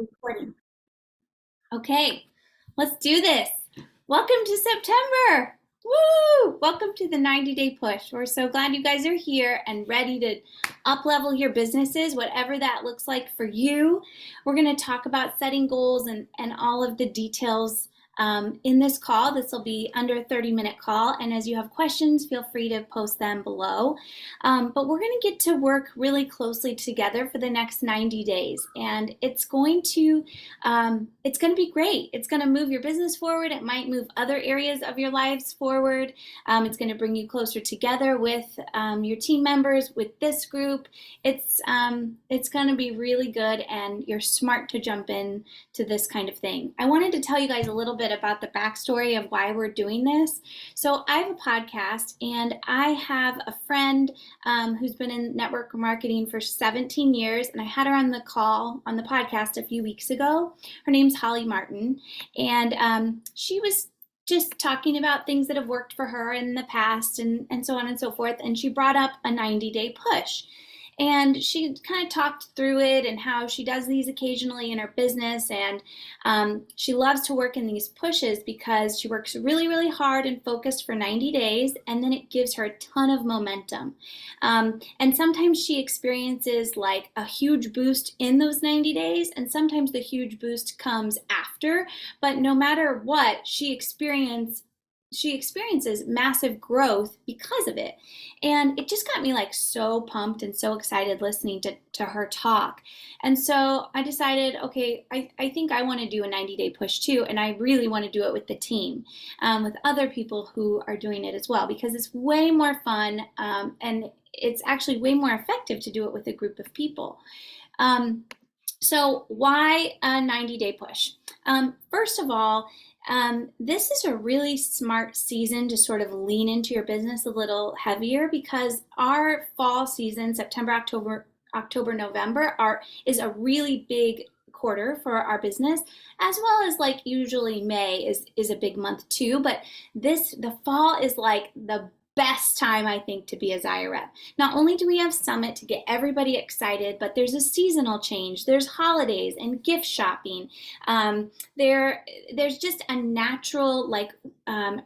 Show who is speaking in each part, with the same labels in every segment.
Speaker 1: Recording. Okay, let's do this. Welcome to September. Woo! Welcome to the 90-day push. We're so glad you guys are here and ready to up-level your businesses, whatever that looks like for you. We're going to talk about setting goals and all of the details in this call. This will be under a 30-minute call, and as you have questions, feel free to post them below. But we're going to get to work really closely together for the next 90 days, and it's going to be great. It's going to move your business forward. It might move other areas of your lives forward. It's going to bring you closer together with your team members, with this group. It's going to be really good, and you're smart to jump in to this kind of thing. I wanted to tell you guys a little bit about the backstory of why we're doing this. So I have a podcast, and I have a friend who's been in network marketing for 17 years, and I had her on the podcast a few weeks ago. Her name's Holly Martin, and she was just talking about things that have worked for her in the past and so on and so forth, and she brought up a 90-day push. And she kind of talked through it and how she does these occasionally in her business. And she loves to work in these pushes because she works really, really hard and focused for 90 days. And then it gives her a ton of momentum. And sometimes she experiences like a huge boost in those 90 days. And sometimes the huge boost comes after. But no matter what, she experiences massive growth because of it. And it just got me like so pumped and so excited listening to her talk. And so I decided, okay, I think I want to do a 90-day push too. And I really want to do it with the team, with other people who are doing it as well, because it's way more fun and it's actually way more effective to do it with a group of people. So why a 90-day push? First of all, this is a really smart season to sort of lean into your business a little heavier, because our fall season, September, October, November, is a really big quarter for our business, as well as like usually May is a big month too. But the fall is like the best time, I think, to be a Zaya rep. Not only do we have Summit to get everybody excited, but there's a seasonal change. There's holidays and gift shopping. There's just a natural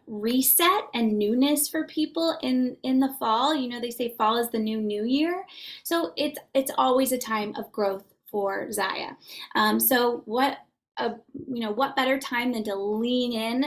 Speaker 1: reset and newness for people in the fall. You know, they say fall is the new year. So it's always a time of growth for Zaya. So what better time than to lean in?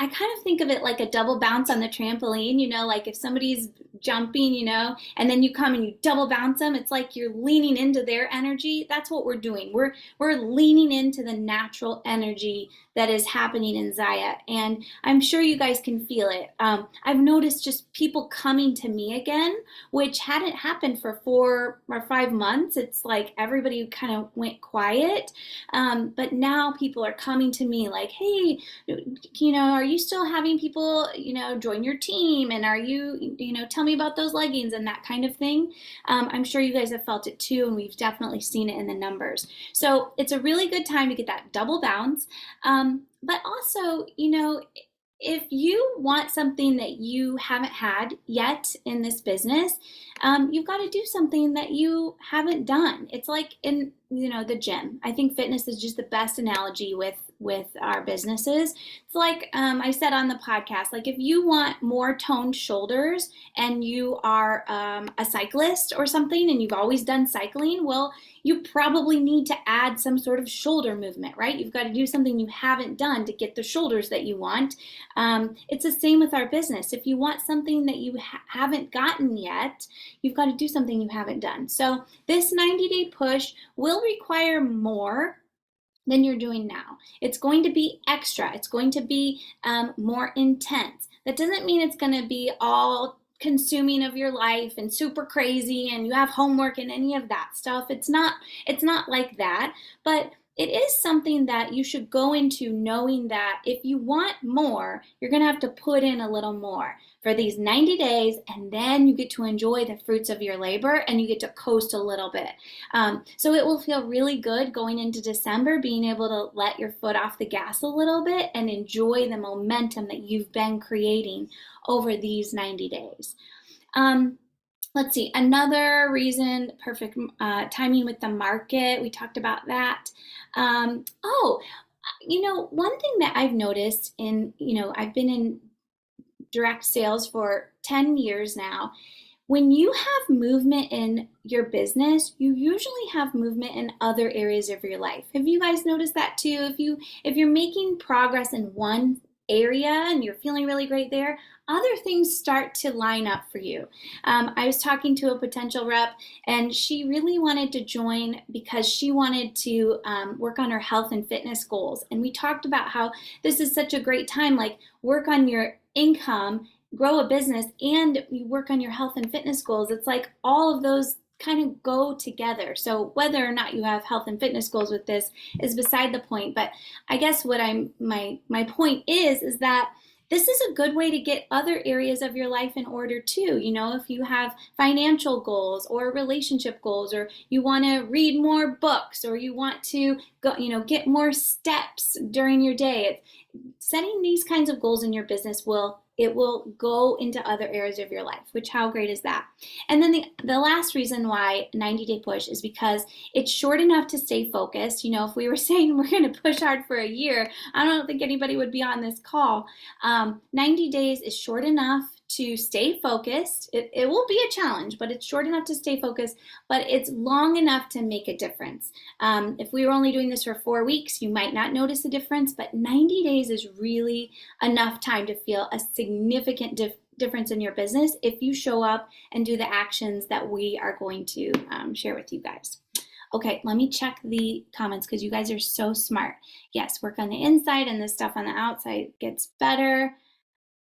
Speaker 1: I kind of think of it like a double bounce on the trampoline, like if somebody's jumping, and then you come and you double bounce them, it's like you're leaning into their energy. That's what we're doing. We're leaning into the natural energy that is happening in Zaya, and I'm sure you guys can feel it. I've noticed just people coming to me again, which hadn't happened for 4 or 5 months. It's like everybody kind of went quiet, but now people are coming to me like, hey, are you still having people, join your team? And are you, tell me about those leggings and that kind of thing. I'm sure you guys have felt it too, and we've definitely seen it in the numbers. So it's a really good time to get that double bounce. But also, if you want something that you haven't had yet in this business, you've got to do something that you haven't done. It's like in the gym. I think fitness is just the best analogy with our businesses. It's like I said on the podcast, like if you want more toned shoulders and you are a cyclist or something and you've always done cycling, well, you probably need to add some sort of shoulder movement, right? You've got to do something you haven't done to get the shoulders that you want. It's the same with our business. If you want something that you haven't gotten yet, you've got to do something you haven't done. So this 90-day push will require more than you're doing now. It's going to be extra. It's going to be more intense. That doesn't mean it's going to be all consuming of your life and super crazy and you have homework and any of that stuff. It's not like that, but it is something that you should go into knowing that if you want more, you're going to have to put in a little more for these 90 days, and then you get to enjoy the fruits of your labor and you get to coast a little bit. So it will feel really good going into December, being able to let your foot off the gas a little bit and enjoy the momentum that you've been creating over these 90 days. Let's see, another reason, perfect timing with the market. We talked about that. Oh, one thing that I've noticed I've been in direct sales for 10 years now. When you have movement in your business, you usually have movement in other areas of your life. Have you guys noticed that too? If you're making progress in one area and you're feeling really great there, other things start to line up for you. I was talking to a potential rep, and she really wanted to join because she wanted to work on her health and fitness goals. And we talked about how this is such a great time, like work on your income, grow a business, and you work on your health and fitness goals. It's like all of those kind of go together. So whether or not you have health and fitness goals with this is beside the point. But I guess what my point is that this is a good way to get other areas of your life in order too. If you have financial goals or relationship goals, or you want to read more books, or you want to go, get more steps during your day, setting these kinds of goals in your business will go into other areas of your life, which, how great is that? And then the last reason why 90-day push is because it's short enough to stay focused. If we were saying we're going to push hard for a year, I don't think anybody would be on this call. 90 days is short enough to stay focused. It will be a challenge, but it's short enough to stay focused, but it's long enough to make a difference. If we were only doing this for 4 weeks, you might not notice a difference, but 90 days is really enough time to feel a significant difference in your business if you show up and do the actions that we are going to share with you guys. Okay, let me check the comments because you guys are so smart. Yes, work on the inside and the stuff on the outside gets better.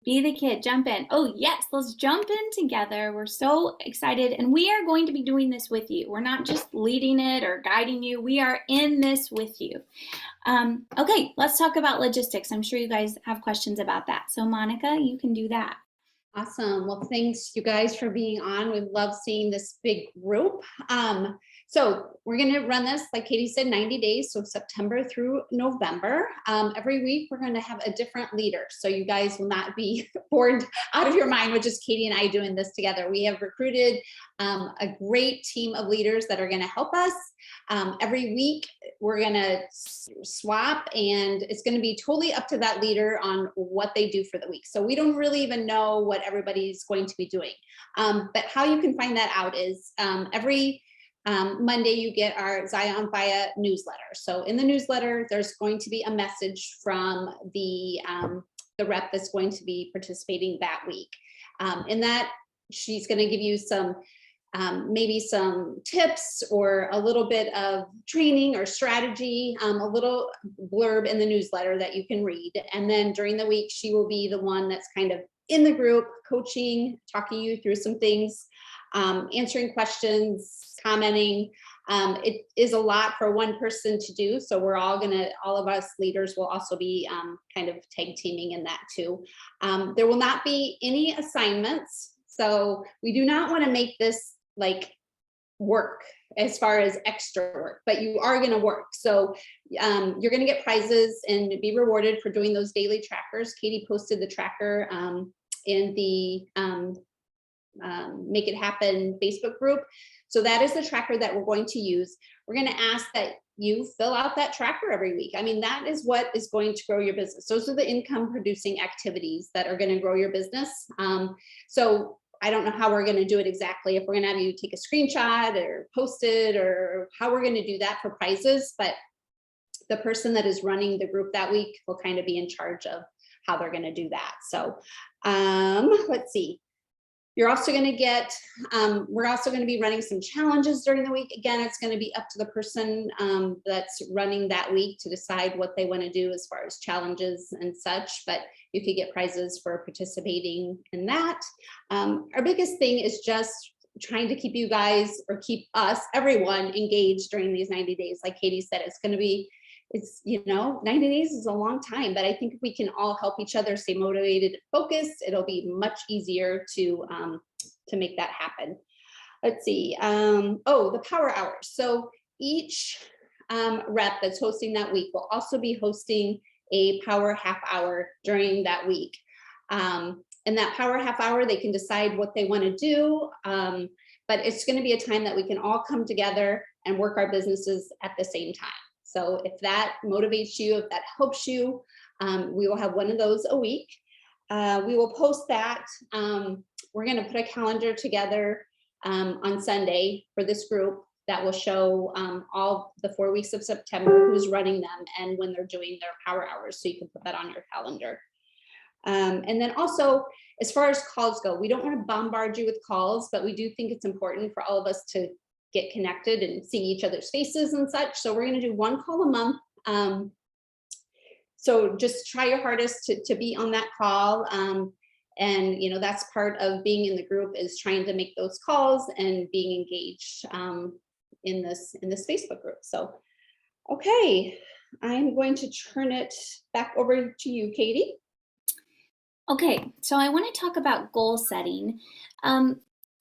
Speaker 1: Be the kid, jump in. Oh yes, let's jump in together. We're so excited, and we are going to be doing this with you. We're not just leading it or guiding you. We are in this with you. Okay, let's talk about logistics. I'm sure you guys have questions about that. So Monica, you can do that.
Speaker 2: Awesome. Well, thanks you guys for being on. We love seeing this big group. So we're going to run this, like Katie said, 90 days. So September through November. Every week, we're going to have a different leader. So you guys will not be bored out of your mind with just Katie and I doing this together. We have recruited a great team of leaders that are going to help us. Every week, we're going to swap, and it's going to be totally up to that leader on what they do for the week. So we don't really even know what everybody's going to be doing. But how you can find that out is every Monday you get our Zaya on Fire newsletter. So in the newsletter, there's going to be a message from the rep that's going to be participating that week. In that, she's going to give you some maybe some tips or a little bit of training or strategy, a little blurb in the newsletter that you can read. And then during the week, she will be the one that's kind of in the group, coaching, talking you through some things, answering questions, commenting. It is a lot for one person to do. So we're all of us leaders will also be kind of tag teaming in that too. There will not be any assignments. So we do not want to make this like work as far as extra work, but you are going to work. So you're going to get prizes and be rewarded for doing those daily trackers. Katie posted the tracker in the Make It Happen Facebook group. So that is the tracker that we're going to use. We're going to ask that you fill out that tracker every week. I mean, that is what is going to grow your business. Those are the income producing activities that are going to grow your business. So I don't know how we're going to do it exactly, if we're going to have you take a screenshot or post it, or how we're going to do that for prizes, but the person that is running the group that week will kind of be in charge of how they're going to do that. So let's see. You're also going to get, we're also going to be running some challenges during the week. Again, it's going to be up to the person that's running that week to decide what they want to do as far as challenges and such, but you could get prizes for participating in that. Our biggest thing is just trying to keep you guys, or keep us, everyone engaged during these 90 days. Like Katie said, it's going to be, 90 days is a long time, but I think if we can all help each other stay motivated and focused, it'll be much easier to make that happen. Let's see. The power hours. So each rep that's hosting that week will also be hosting a power half hour during that week. in that power half hour, they can decide what they want to do. But it's going to be a time that we can all come together and work our businesses at the same time. So if that motivates you, if that helps you, we will have one of those a week. We will post that. We're going to put a calendar together on Sunday for this group that will show all the 4 weeks of September, who's running them and when they're doing their power hours. So you can put that on your calendar. And then also, as far as calls go, we don't want to bombard you with calls, but we do think it's important for all of us to get connected and see each other's faces and such. So we're going to do one call a month. So just try your hardest to be on that call. And, you know, that's part of being in the group, is trying to make those calls and being engaged in this Facebook group. So, okay, I'm going to turn it back over to you, Katie.
Speaker 1: Okay, so I want to talk about goal setting.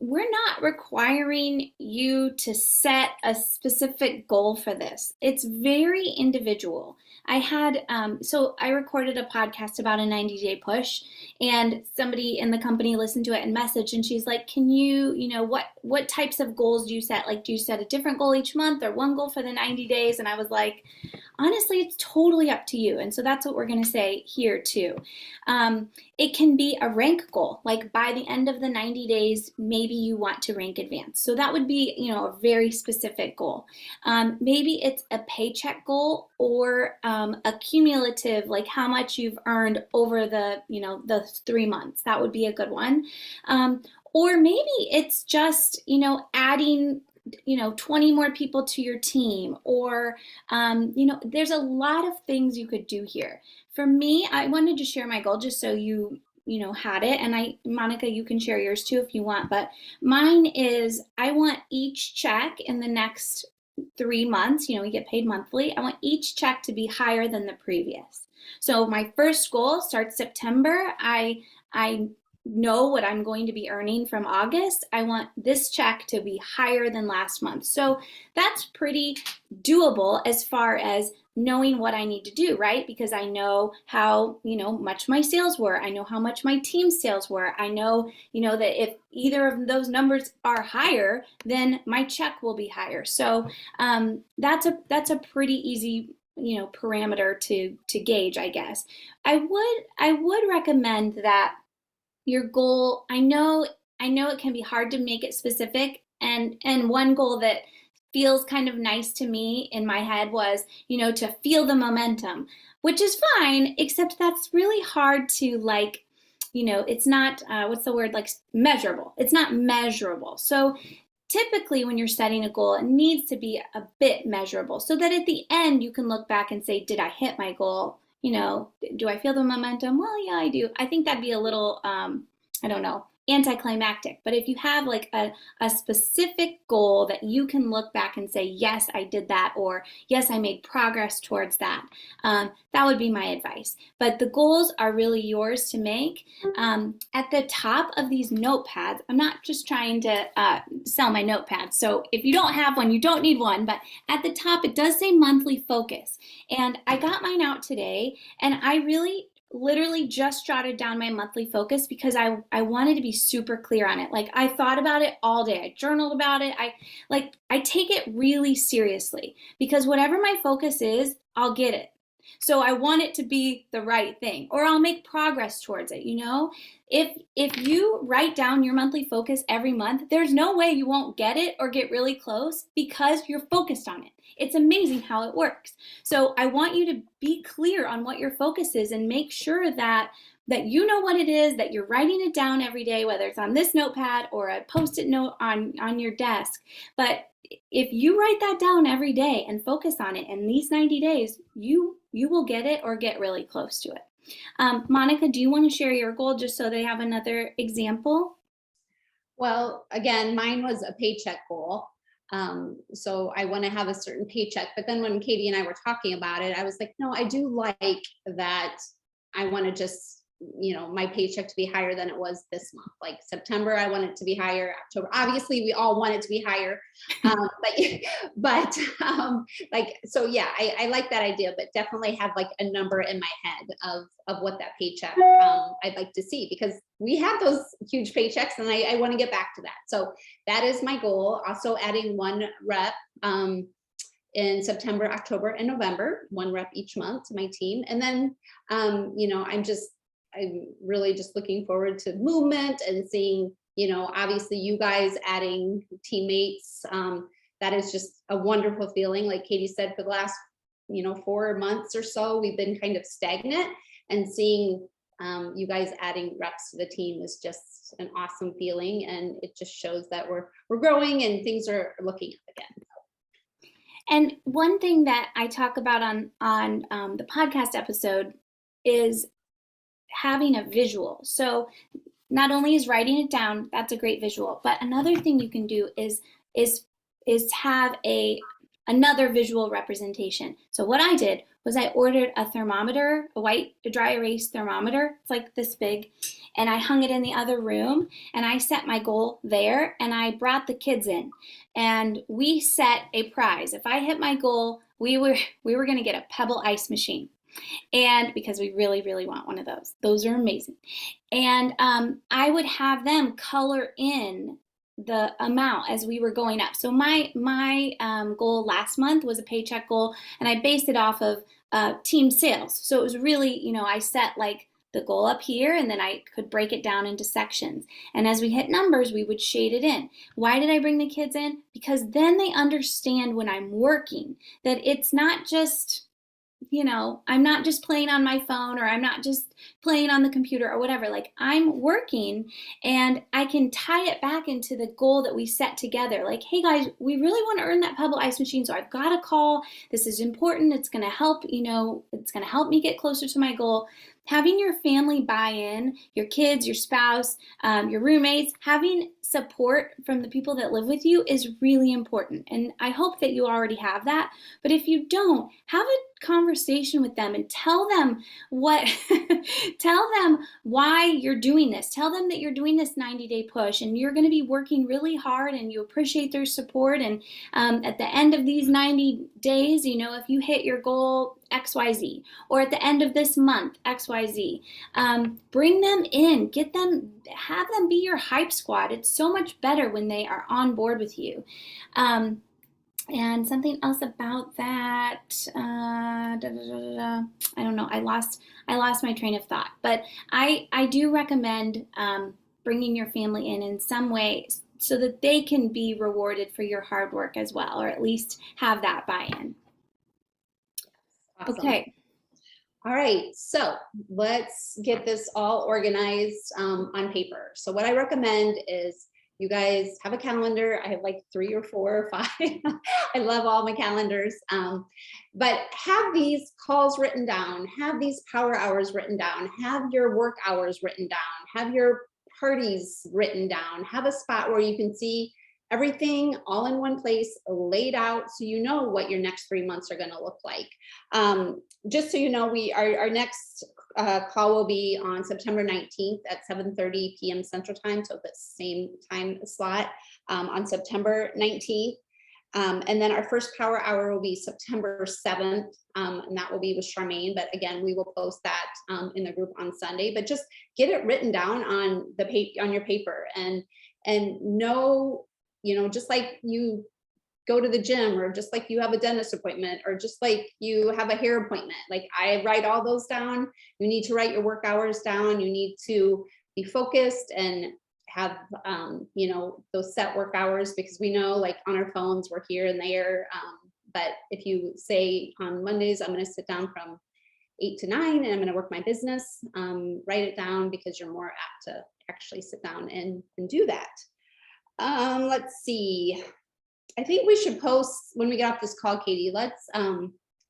Speaker 1: We're not requiring you to set a specific goal for this. It's very individual. So I recorded a podcast about a 90-day push, and somebody in the company listened to it and messaged, and she's like, can you what types of goals do you set? Like, do you set a different goal each month or one goal for the 90 days? And I was like, honestly, it's totally up to you. And so that's what we're going to say here too. It can be a rank goal, like by the end of the 90 days, maybe you want to rank advanced. So that would be, a very specific goal. Maybe it's a paycheck goal, or a cumulative, like how much you've earned over the 3 months. That would be a good one. Or maybe it's just, adding 20 more people to your team, or there's a lot of things you could do here. For me, I wanted to share my goal just so you had it, and Monica, you can share yours too if you want, but mine is, I want each check in the next 3 months, we get paid monthly, I want each check to be higher than the previous. So my first goal starts September. I know what I'm going to be earning from August. I want this check to be higher than last month. So that's pretty doable as far as knowing what I need to do, right? Because I know how, much my sales were. I know how much my team's sales were. I know, that if either of those numbers are higher, then my check will be higher. So that's a pretty easy parameter to gauge, I guess. I would recommend that your goal, I know it can be hard to make it specific, and one goal that feels kind of nice to me in my head was, to feel the momentum, which is fine, except that's really hard to, like, it's not, what's the word, like, measurable. It's not measurable. So typically when you're setting a goal, it needs to be a bit measurable so that at the end you can look back and say, did I hit my goal? Do I feel the momentum? Well, yeah, I do. I think that'd be a little, I don't know, anticlimactic. But if you have like a specific goal that you can look back and say, yes, I did that, or yes, I made progress towards that, that would be my advice. But the goals are really yours to make. At the top of these notepads, I'm not just trying to sell my notepads. So if you don't have one, you don't need one. But at the top, it does say monthly focus. And I got mine out today, and I really literally just jotted down my monthly focus because I wanted to be super clear on it. Like, I thought about it all day. I journaled about it. I take it really seriously, because whatever my focus is, I'll get it. So I want it to be the right thing, or I'll make progress towards it. If you write down your monthly focus every month, there's no way you won't get it or get really close, because you're focused on it. It's amazing how it works. So I want you to be clear on what your focus is and make sure that you know what it is, that you're writing it down every day, whether it's on this notepad or a Post-it note on your desk. But if you write that down every day and focus on it in these 90 days, you will get it or get really close to it. Monica, do you want to share your goal just so they have another example?
Speaker 2: Well, again, mine was a paycheck goal. So I want to have a certain paycheck. But then when Katie and I were talking about it, I was like, no, I do like that. I want to just my paycheck to be higher than it was this month. Like September, I want it to be higher. October, obviously we all want it to be higher. So yeah, I like that idea, but definitely have like a number in my head of what that paycheck I'd like to see, because we have those huge paychecks and I want to get back to that. So that is my goal. Also adding one rep in September, October, and November, one rep each month to my team. And then, I'm really just looking forward to movement and seeing, obviously you guys adding teammates. That is just a wonderful feeling. Like Katie said, for the last, 4 months or so, we've been kind of stagnant, and seeing you guys adding reps to the team is just an awesome feeling. And it just shows that we're growing and things are looking up again.
Speaker 1: And one thing that I talk about on the podcast episode is having a visual. So not only is writing it down, that's a great visual, but another thing you can do is have another visual representation. So what I did was I ordered a thermometer, a dry erase thermometer. It's like this big, and I hung it in the other room, and I set my goal there, and I brought the kids in, and we set a prize. If I hit my goal, we were going to get a Pebble ice machine. And because we really, really want one of those are amazing. And I would have them color in the amount as we were going up. So my goal last month was a paycheck goal, and I based it off of team sales. So it was really, I set like the goal up here, and then I could break it down into sections. And as we hit numbers, we would shade it in. Why did I bring the kids in? Because then they understand when I'm working that it's not just, I'm not just playing on my phone, or I'm not just playing on the computer or whatever. Like, I'm working, and I can tie it back into the goal that we set together. Like, hey guys, we really want to earn that Pebble ice machine, so I've got a call. This is important. It's going to help, it's going to help me get closer to my goal. Having your family buy in, your kids, your spouse, your roommates, having support from the people that live with you is really important. And I hope that you already have that. But if you don't, have a conversation with them and tell them tell them why you're doing this. Tell them that you're doing this 90-day push, and you're going to be working really hard, and you appreciate their support. And at the end of these 90 days, if you hit your goal XYZ, or at the end of this month, XYZ, bring them in, have them be your hype squad. It's so much better when they are on board with you. And something else about that, I don't know, I lost my train of thought, but I do recommend bringing your family in some way so that they can be rewarded for your hard work as well, or at least have that buy-in.
Speaker 2: Awesome.
Speaker 1: Okay.
Speaker 2: All right, so let's get this all organized on paper. So what I recommend is you guys have a calendar. I have like 3 or 4 or 5. I love all my calendars. But have these calls written down, have these power hours written down, have your work hours written down, have your parties written down, have a spot where you can see everything all in one place, laid out, so you know what your next 3 months are going to look like. Just so you know, our next call will be on September 19th at 7:30 p.m. Central Time, so the same time slot on September 19th. And then our first power hour will be September 7th, and that will be with Charmaine. But again, we will post that in the group on Sunday. But just get it written down on your paper, and know, just like you go to the gym, or just like you have a dentist appointment, or just like you have a hair appointment. Like, I write all those down. You need to write your work hours down. You need to be focused and have those set work hours, because we know, like, on our phones we're here and there, but if you say on Mondays, I'm going to sit down from 8 to 9 and I'm going to work my business, write it down, because you're more apt to actually sit down and do that. Let's see, I think we should post when we get off this call, Katie. Let's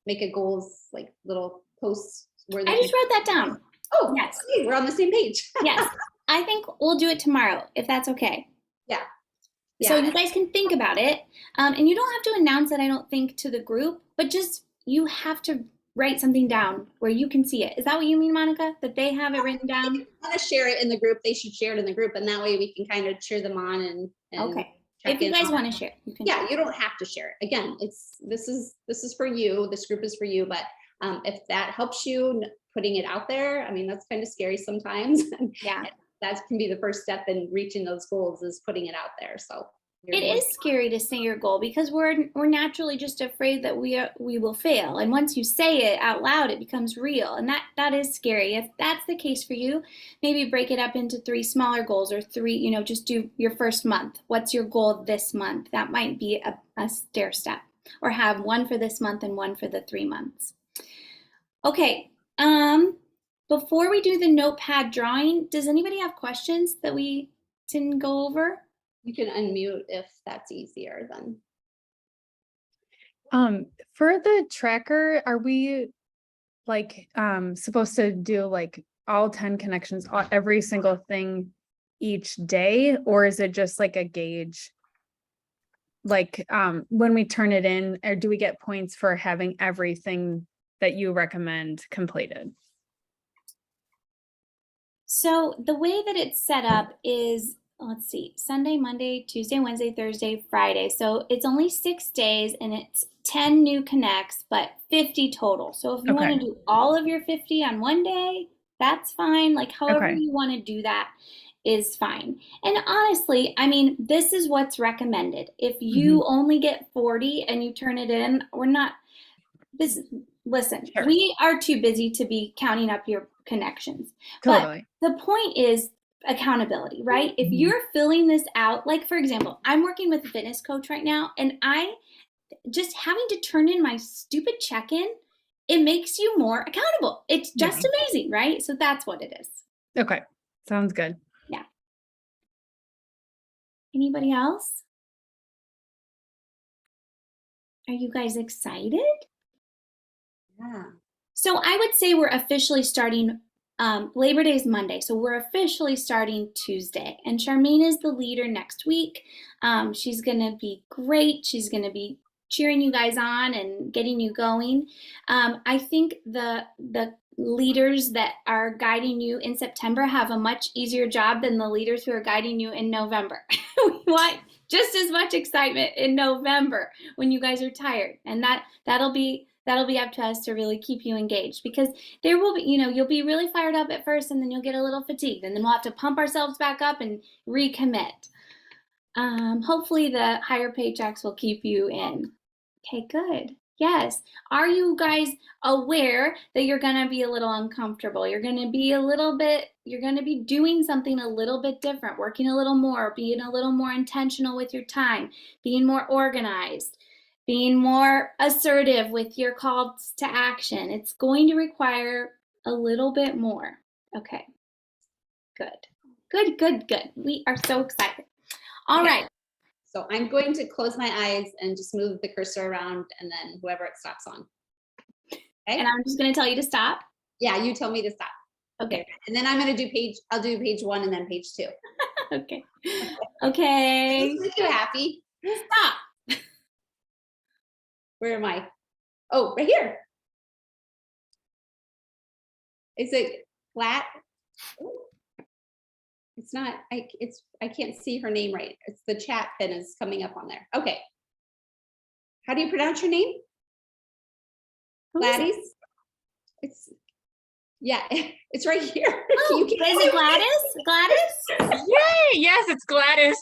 Speaker 2: make a goals, like, little posts where
Speaker 1: I just wrote that down.
Speaker 2: Oh,
Speaker 1: yes,
Speaker 2: okay, we're on the same page.
Speaker 1: Yes, I think we'll do it tomorrow, if that's okay.
Speaker 2: Yeah.
Speaker 1: So you guys can think about it, and you don't have to announce it, I don't think, to the group, but just, you have to write something down where you can see it. Is that what you mean, Monica? That they have it written down?
Speaker 2: If you want to share it in the group, they should share it in the group, and that way we can kind of cheer them on and
Speaker 1: Okay.
Speaker 2: check
Speaker 1: If you
Speaker 2: in
Speaker 1: guys
Speaker 2: on
Speaker 1: want
Speaker 2: it.
Speaker 1: to share, you can.
Speaker 2: Yeah, you don't have to share it. Again, this is for you. This group is for you. But if that helps you putting it out there, I mean, that's kind of scary sometimes.
Speaker 1: Yeah.
Speaker 2: That can be the first step in reaching those goals, is putting it out there. So
Speaker 1: It is scary to say your goal because we're naturally just afraid that we will fail. And once you say it out loud, it becomes real. And that is scary. If that's the case for you, maybe break it up into 3 smaller goals, or 3, just do your first month. What's your goal this month? That might be a stair step. Or have 1 for this month and 1 for the 3 months. Okay. Before we do the notepad drawing, does anybody have questions that we didn't go over?
Speaker 2: You can unmute if that's easier then.
Speaker 3: For the tracker, are we like supposed to do like all 10 connections, every single thing each day, or is it just like a gauge? Like when we turn it in, or do we get points for having everything that you recommend completed?
Speaker 1: So the way that it's set up is, let's see, Sunday, Monday, Tuesday, Wednesday, Thursday, Friday. So it's only 6 days and it's 10 new connects, but 50 total. So if you want to do all of your 50 on one day, that's fine. Like however you want to do that is fine. And honestly, I mean, this is what's recommended. If you only get 40 and you turn it in, listen, we are too busy to be counting up your connections.
Speaker 3: Totally.
Speaker 1: But the point is accountability, right? If you're filling this out, like for example, I'm working with a fitness coach right now, and I just having to turn in my stupid check-in, it makes you more accountable. It's just amazing, right? So that's what it is.
Speaker 3: Okay. Sounds good.
Speaker 1: Yeah. Anybody else? Are you guys excited?
Speaker 2: Yeah.
Speaker 1: So I would say we're officially starting, Labor Day is Monday, so we're officially starting Tuesday. And Charmaine is the leader next week. She's going to be great. She's going to be cheering you guys on and getting you going. I think the leaders that are guiding you in September have a much easier job than the leaders who are guiding you in November. We want just as much excitement in November when you guys are tired, and that'll be up to us to really keep you engaged, because there will be, you'll be really fired up at first and then you'll get a little fatigued, and then we'll have to pump ourselves back up and recommit. Hopefully the higher paychecks will keep you in. Okay, good. Yes. Are you guys aware that you're going to be a little uncomfortable? You're going to be doing something a little bit different, working a little more, being a little more intentional with your time, being more organized, being more assertive with your calls to action. It's going to require a little bit more. Okay. Good. We are so excited. All right.
Speaker 2: So I'm going to close my eyes and just move the cursor around, and then whoever it stops on. Okay.
Speaker 1: And I'm just going to tell you to stop.
Speaker 2: Yeah, you tell me to stop.
Speaker 1: Okay.
Speaker 2: And then I'll do page 1 and then page 2.
Speaker 1: Okay. Okay.
Speaker 2: Make you happy.
Speaker 1: Stop.
Speaker 2: Where am I? Oh, right here. Is it flat? It's not, I can't see her name right. It's the chat pin is coming up on there. Okay. How do you pronounce your name? Gladys? It's right here.
Speaker 1: Oh, is it Gladys? Gladys?
Speaker 3: Yay! Yes, it's Gladys.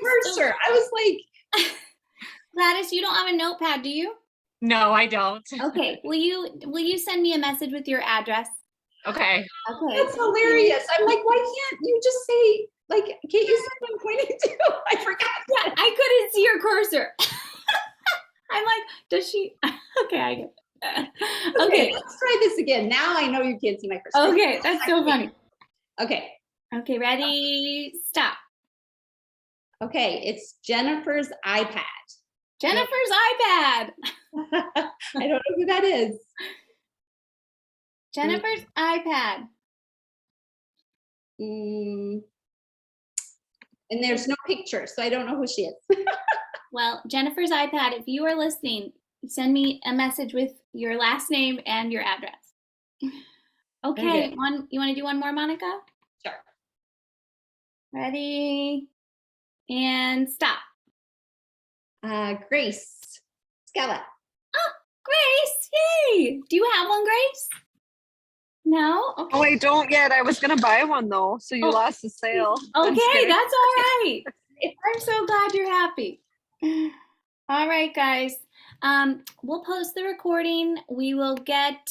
Speaker 2: Cursor. I was like,
Speaker 1: Gladys, you don't have a notepad, do you?
Speaker 3: No, I don't.
Speaker 1: Okay. Will you send me a message with your address?
Speaker 3: Okay.
Speaker 1: Okay.
Speaker 2: that's hilarious. I'm like, why can't you just say, like, can't you see what I'm pointing to? I forgot.
Speaker 1: Yeah, I couldn't see your cursor. I'm like, does she? Okay, I get it. Okay.
Speaker 2: Let's try this again. Now I know you can't see my cursor.
Speaker 1: Okay, that's so funny.
Speaker 2: Okay.
Speaker 1: Okay, ready? Stop.
Speaker 2: Okay, it's Jennifer's iPad.
Speaker 1: Jennifer's iPad.
Speaker 2: I don't know who that is.
Speaker 1: Jennifer's iPad.
Speaker 2: And there's no picture, so I don't know who she is.
Speaker 1: Well, Jennifer's iPad, if you are listening, send me a message with your last name and your address. Okay, you want to do one more, Monica?
Speaker 2: Sure.
Speaker 1: Ready? And stop.
Speaker 2: Grace Scala.
Speaker 1: Oh, Grace, yay! Do you have one, Grace? No? Okay.
Speaker 4: Oh, I don't yet. I was gonna buy one though, so you
Speaker 1: Oh.
Speaker 4: lost the sale.
Speaker 1: Okay, that's all right. I'm so glad you're happy. All right, guys. We'll post the recording. We will get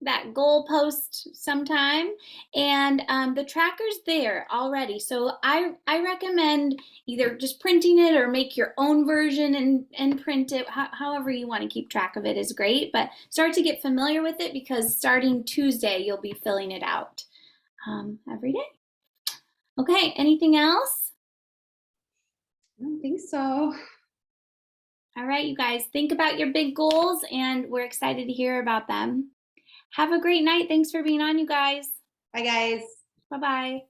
Speaker 1: that goal post sometime, and the tracker's there already. So I recommend either just printing it or make your own version and print it. However you want to keep track of it is great, but start to get familiar with it, because starting Tuesday you'll be filling it out every day. Okay, anything else?
Speaker 2: I don't think so.
Speaker 1: All right, you guys, think about your big goals, and we're excited to hear about them. Have a great night. Thanks for being on, you guys.
Speaker 2: Bye, guys.
Speaker 1: Bye-bye.